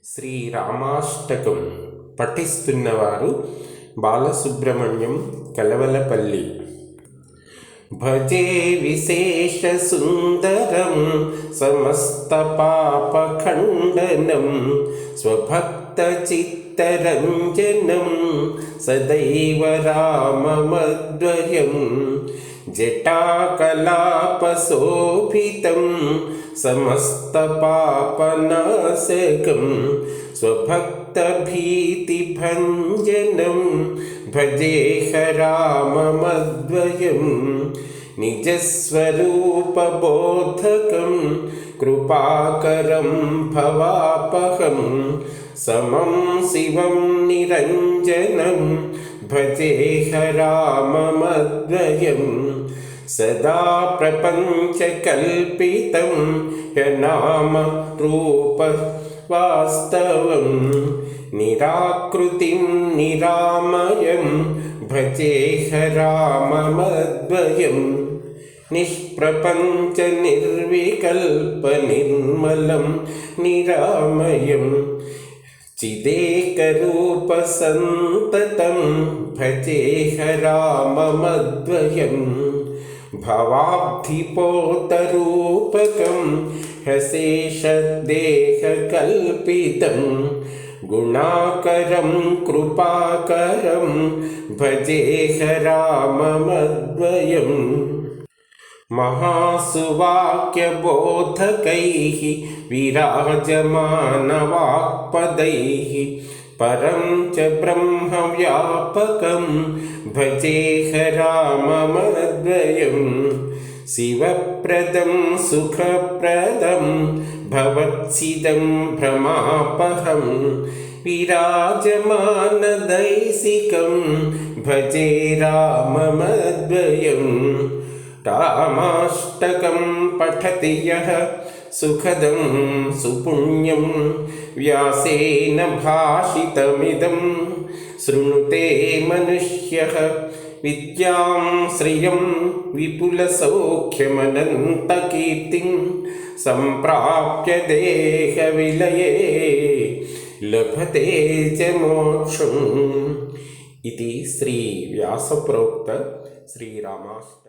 శ్రీరామాష్టకం పఠిస్తున్నవారు బాలసుబ్రహ్మణ్యం కలవలపల్లి. భజే విశేష సుందరం సమస్త పాపఖండనం స్వభక్త చిత్తరంజనం సదైవ రామమద్వయం జటాకలాపశోభితం సమస్త పాపనాశకం స్వభక్తభీతిభంజనం భజేహ రామమద్వయం నిజస్వరూపబోధకం కృపాకరం భవాపహం సమం శివం నిరంజనం భజేహ రామమద్వయం సదా ప్రపంచకల్పితం నామ రూప వాస్తవం నిరాకృతిం నిరామయం భజేహ రామమద్వయం నిష్ప్రపంచ నిర్వికల్ప నిర్మలం నిరామయం చిదేకరూప సంతతం భజేహ రామమద్వయం భవాబ్ధిపోతరూపకం హశేషదేహకల్పితం గుణాకరం కృపాకరం భజేహ రామమద్వయం మహాసువాక్యబోధకైః విరాజమానవాక్పదైః పరం చ బ్రహ్మవ్యాపకం భజేహ రామమద్వయం శివప్రదం సుఖప్రదం భవత్సిదం భ్రమాపహం విరాజమానదైసికం భజే రామమద్వయం రామాష్టకం పఠతి యః సుఖదం సుపుణ్యం వ్యాసేన భాషితమిదం శృణుతే మనుష్యః విద్యాం శ్రియం విపులసౌఖ్యమనంతకీర్తిం సంప్రాప్య దేహవిలయే లభతే చ మోక్షం. ఇది శ్రీ వ్యాసప్రోక్త శ్రీరామాష్టకం.